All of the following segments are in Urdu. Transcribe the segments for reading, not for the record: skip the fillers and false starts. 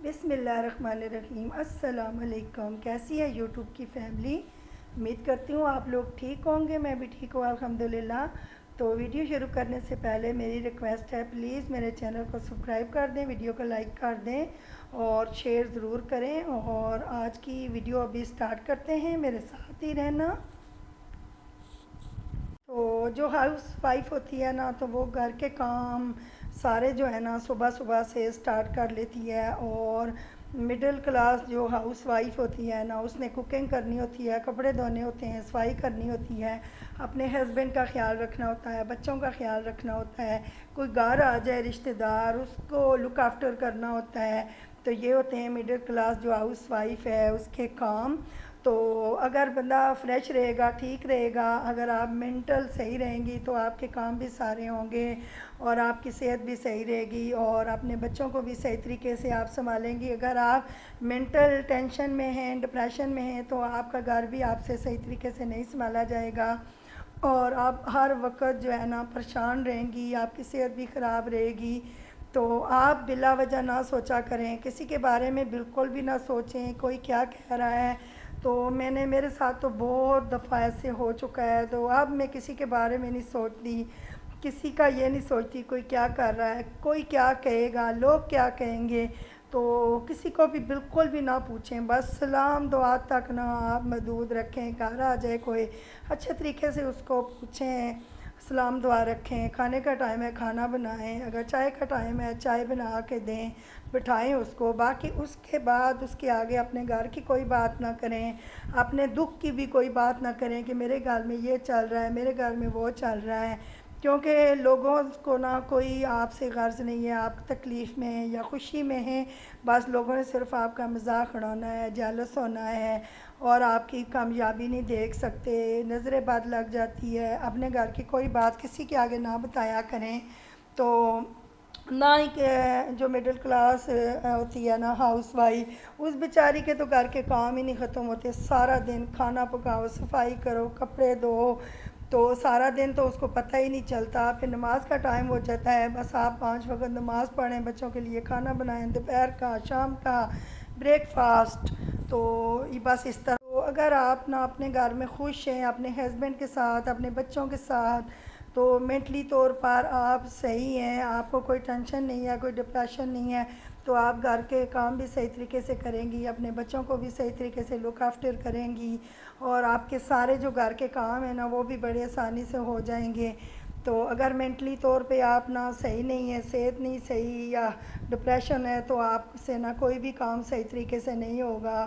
بسم اللہ الرحمن الرحیم۔ السلام علیکم۔ کیسی ہے یوٹیوب کی فیملی؟ امید کرتی ہوں آپ لوگ ٹھیک ہوں گے، میں بھی ٹھیک ہوں الحمدللہ۔ تو ویڈیو شروع کرنے سے پہلے میری ریکویسٹ ہے، پلیز میرے چینل کو سبسکرائب کر دیں، ویڈیو کو لائک کر دیں اور شیئر ضرور کریں۔ اور آج کی ویڈیو ابھی سٹارٹ کرتے ہیں، میرے ساتھ ہی رہنا۔ تو جو ہاؤس وائف ہوتی ہے نا، تو وہ گھر کے کام سارے جو ہے نا صبح صبح سے سٹارٹ کر لیتی ہے۔ اور مڈل کلاس جو ہاؤس وائف ہوتی ہے نا، اس نے کوکنگ کرنی ہوتی ہے، کپڑے دھونے ہوتے ہیں، صفائی کرنی ہوتی ہے، اپنے ہسبینڈ کا خیال رکھنا ہوتا ہے، بچوں کا خیال رکھنا ہوتا ہے، کوئی گھر آ جائے رشتہ دار اس کو لک آفٹر کرنا ہوتا ہے۔ تو یہ ہوتے ہیں مڈل کلاس جو ہاؤس وائف ہے اس کے کام۔ تو اگر بندہ فریش رہے گا، ٹھیک رہے گا، اگر آپ مینٹل صحیح رہیں گی تو آپ کے کام بھی سارے ہوں گے اور آپ کی صحت بھی صحیح رہے گی اور اپنے بچوں کو بھی صحیح طریقے سے آپ سنبھالیں گی۔ اگر آپ مینٹل ٹینشن میں ہیں، ڈپریشن میں ہیں، تو آپ کا گھر بھی آپ سے صحیح طریقے سے نہیں سنبھالا جائے گا اور آپ ہر وقت جو ہے نا پریشان رہیں گی، آپ کی صحت بھی خراب رہے گی۔ تو آپ بلا وجہ نہ سوچا کریں، کسی کے بارے میں بالکل بھی نہ سوچیں کوئی کیا کہہ رہا ہے۔ تو میرے ساتھ تو بہت دفعہ ایسے ہو چکا ہے، تو اب میں کسی کے بارے میں نہیں سوچتی، کسی کا یہ نہیں سوچتی کوئی کیا کر رہا ہے، کوئی کیا کہے گا، لوگ کیا کہیں گے۔ تو کسی کو بھی بالکل بھی نہ پوچھیں، بس سلام دعا تک نہ آپ محدود رکھیں۔ گھر آ جائے کوئی اچھے طریقے سے اس کو پوچھیں، سلام دعا رکھیں، کھانے کا ٹائم ہے کھانا بنائیں، اگر چائے کا ٹائم ہے چائے بنا کے دیں، بٹھائیں اس کو۔ باقی اس کے بعد اس کے آگے اپنے گھر کی کوئی بات نہ کریں، اپنے دکھ کی بھی کوئی بات نہ کریں کہ میرے گھر میں یہ چل رہا ہے، میرے گھر میں وہ چل رہا ہے، کیونکہ لوگوں کو نہ کوئی آپ سے غرض نہیں ہے، آپ تکلیف میں ہیں یا خوشی میں ہیں، بس لوگوں نے صرف آپ کا مذاق اڑانا ہے، جیلس ہونا ہے اور آپ کی کامیابی نہیں دیکھ سکتے، نظر بد لگ جاتی ہے۔ اپنے گھر کی کوئی بات کسی کے آگے نہ بتایا کریں۔ تو نہ ہی کہ جو مڈل کلاس ہوتی ہے نا ہاؤس وائف، اس بیچاری کے تو گھر کے کام ہی نہیں ختم ہوتے، سارا دن کھانا پکاؤ، صفائی کرو، کپڑے دھو، تو سارا دن تو اس کو پتہ ہی نہیں چلتا۔ پھر نماز کا ٹائم ہو جاتا ہے، بس آپ 5 وقت نماز پڑھیں، بچوں کے لیے کھانا بنائیں، دوپہر کا، شام کا، بریک فاسٹ، تو بس اس طرح۔ تو اگر آپ نا اپنے گھر میں خوش ہیں، اپنے ہسبینڈ کے ساتھ، اپنے بچوں کے ساتھ، تو مینٹلی طور پر آپ صحیح ہیں، آپ کو کوئی ٹینشن نہیں ہے، کوئی ڈپریشن نہیں ہے، تو آپ گھر کے کام بھی صحیح طریقے سے کریں گی، اپنے بچوں کو بھی صحیح طریقے سے لک آفٹر کریں گی اور آپ کے سارے جو گھر کے کام ہیں نا وہ بھی بڑے آسانی سے ہو جائیں گے۔ تو اگر مینٹلی طور پہ آپ نہ صحیح نہیں ہے، صحت نہیں صحیح یا ڈپریشن ہے، تو آپ سے نہ کوئی بھی کام صحیح طریقے سے نہیں ہوگا،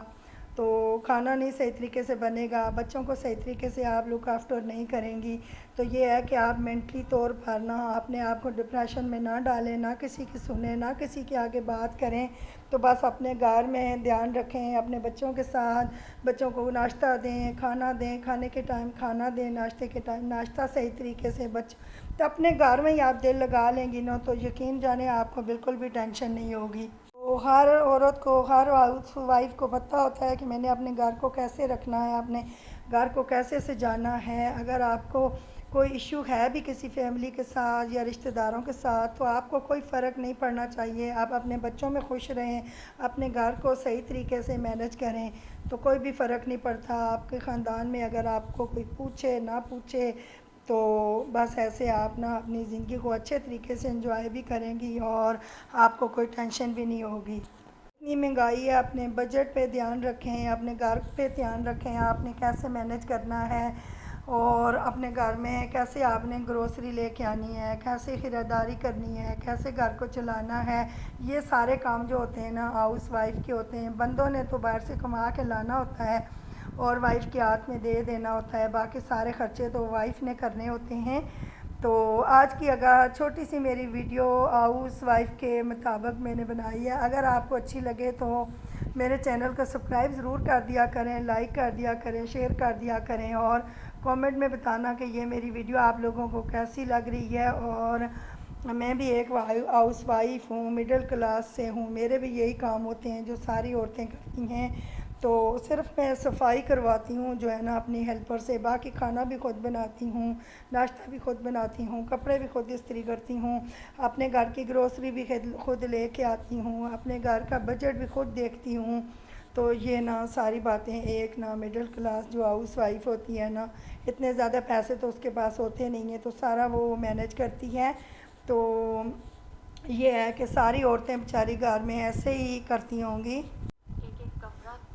تو کھانا نہیں صحیح طریقے سے بنے گا، بچوں کو صحیح طریقے سے آپ لک آفٹر نہیں کریں گی۔ تو یہ ہے کہ آپ مینٹلی طور پر نہ اپنے آپ کو ڈپریشن میں نہ ڈالیں، نہ کسی کی سنیں، نہ کسی کے آگے بات کریں، تو بس اپنے گھر میں دھیان رکھیں، اپنے بچوں کے ساتھ، بچوں کو ناشتہ دیں، کھانا دیں، کھانے کے ٹائم کھانا دیں، ناشتے کے ٹائم ناشتہ صحیح طریقے سے تو اپنے گھر میں ہی آپ دل لگا لیں گی نا، تو یقین جانیں آپ کو بالکل بھی ٹینشن نہیں ہوگی۔ تو ہر عورت کو، ہر ہاؤس وائف کو پتہ ہوتا ہے کہ میں نے اپنے گھر کو کیسے رکھنا ہے، اپنے گھر کو کیسے سجانا ہے۔ اگر آپ کو کوئی ایشو ہے بھی کسی فیملی کے ساتھ یا رشتہ داروں کے ساتھ، تو آپ کو کوئی فرق نہیں پڑنا چاہیے، آپ اپنے بچوں میں خوش رہیں، اپنے گھر کو صحیح طریقے سے مینج کریں، تو کوئی بھی فرق نہیں پڑتا۔ آپ کے خاندان میں اگر آپ کو کوئی پوچھے نہ پوچھے، تو بس ایسے آپ نا اپنی زندگی کو اچھے طریقے سے انجوائے بھی کریں گی اور آپ کو کوئی ٹینشن بھی نہیں ہوگی۔ اتنی مہنگائی ہے، اپنے بجٹ پہ دھیان رکھیں، اپنے گھر پہ دھیان رکھیں، آپ نے کیسے مینج کرنا ہے اور اپنے گھر میں کیسے آپ نے گروسری لے کے آنی ہے، کیسے خریداری کرنی ہے، کیسے گھر کو چلانا ہے۔ یہ سارے کام جو ہوتے ہیں نا ہاؤس وائف کے ہوتے ہیں، بندوں نے تو باہر سے کما کے لانا ہوتا ہے اور وائف کے ہاتھ میں دے دینا ہوتا ہے، باقی سارے خرچے تو وائف نے کرنے ہوتے ہیں۔ تو آج کی اگر چھوٹی سی میری ویڈیو ہاؤس وائف کے مطابق میں نے بنائی ہے، اگر آپ کو اچھی لگے تو میرے چینل کو سبسکرائب ضرور کر دیا کریں، لائک کر دیا کریں، شیئر کر دیا کریں اور کامنٹ میں بتانا کہ یہ میری ویڈیو آپ لوگوں کو کیسی لگ رہی ہے۔ اور میں بھی ایک ہاؤس وائف ہوں، مڈل کلاس سے ہوں، میرے بھی یہی کام ہوتے ہیں جو ساری عورتیں کرتی ہیں۔ تو صرف میں صفائی کرواتی ہوں جو ہے نا اپنی ہیلپر سے، باقی کھانا بھی خود بناتی ہوں، ناشتہ بھی خود بناتی ہوں، کپڑے بھی خود استری کرتی ہوں، اپنے گھر کی گروسری بھی خود لے کے آتی ہوں، اپنے گھر کا بجٹ بھی خود دیکھتی ہوں۔ تو یہ نا ساری باتیں ایک نا مڈل کلاس جو ہاؤس وائف ہوتی ہے نا، اتنے زیادہ پیسے تو اس کے پاس ہوتے نہیں ہیں تو سارا وہ مینیج کرتی ہے۔ تو یہ ہے کہ ساری عورتیں بیچاری گھر میں ایسے ہی کرتی ہوں گی،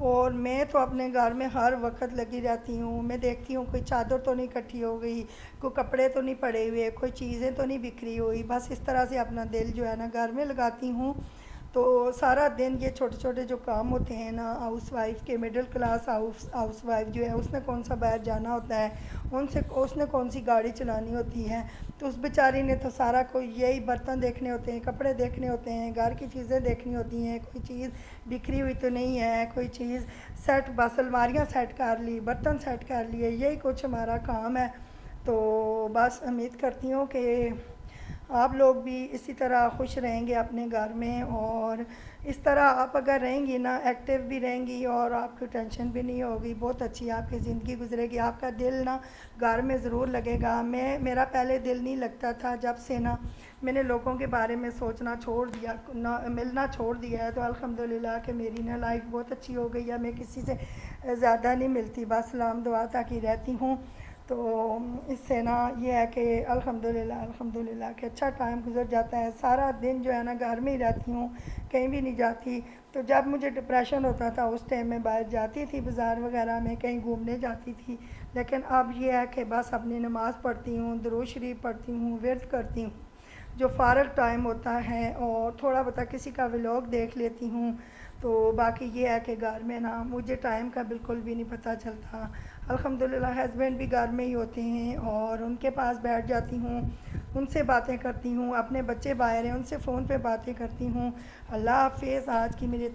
اور میں تو اپنے گھر میں ہر وقت لگی رہتی ہوں۔ میں دیکھتی ہوں کوئی چادر تو نہیں اکٹھی ہو گئی، کوئی کپڑے تو نہیں پڑے ہوئے، کوئی چیزیں تو نہیں بکھری ہوئی، بس اس طرح سے اپنا دل جو ہے نا گھر میں لگاتی ہوں۔ تو سارا دن یہ چھوٹے چھوٹے جو کام ہوتے ہیں نا ہاؤس وائف کے، مڈل کلاس ہاؤس وائف جو ہے اس نے کون سا باہر جانا ہوتا ہے، اس نے کون سی گاڑی چلانی ہوتی ہے، تو اس بیچاری نے تو سارا کوئی یہی برتن دیکھنے ہوتے ہیں، کپڑے دیکھنے ہوتے ہیں، گھر کی چیزیں دیکھنی ہوتی ہیں، کوئی چیز بکھری ہوئی تو نہیں ہے، کوئی چیز سیٹ، بس الماریاں سیٹ کر لی، برتن سیٹ کر لیے، یہی کچھ ہمارا کام ہے۔ تو بس امید کرتی ہوں کہ آپ لوگ بھی اسی طرح خوش رہیں گے اپنے گھر میں، اور اس طرح آپ اگر رہیں گی نا، ایکٹیو بھی رہیں گی اور آپ کو ٹینشن بھی نہیں ہوگی، بہت اچھی آپ کی زندگی گزرے گی، آپ کا دل نا گھر میں ضرور لگے گا۔ میرا پہلے دل نہیں لگتا تھا، جب سے نا میں نے لوگوں کے بارے میں سوچنا چھوڑ دیا، ملنا چھوڑ دیا ہے، تو الحمدللہ کہ میری نا لائف بہت اچھی ہو گئی ہے۔ میں کسی سے زیادہ نہیں ملتی، بس سلام دعا تک ہی رہتی ہوں۔ تو اس سے نا یہ ہے کہ الحمدللہ کہ اچھا ٹائم گزر جاتا ہے۔ سارا دن جو ہے نا گھر میں ہی رہتی ہوں، کہیں بھی نہیں جاتی۔ تو جب مجھے ڈپریشن ہوتا تھا اس ٹائم میں باہر جاتی تھی، بازار وغیرہ میں کہیں گھومنے جاتی تھی، لیکن اب یہ ہے کہ بس اپنی نماز پڑھتی ہوں، درود شریف پڑھتی ہوں، ورد کرتی ہوں جو فارغ ٹائم ہوتا ہے، اور تھوڑا بہت کسی کا ولاگ دیکھ لیتی ہوں۔ تو باقی یہ ہے کہ گھر میں نا مجھے ٹائم کا بالکل بھی نہیں پتہ چلتا۔ الحمدللہ ہسبینڈ بھی گھر میں ہی ہوتے ہیں اور ان کے پاس بیٹھ جاتی ہوں، ان سے باتیں کرتی ہوں، اپنے بچے باہر ہیں ان سے فون پہ باتیں کرتی ہوں۔ اللہ حافظ۔ آج کی میری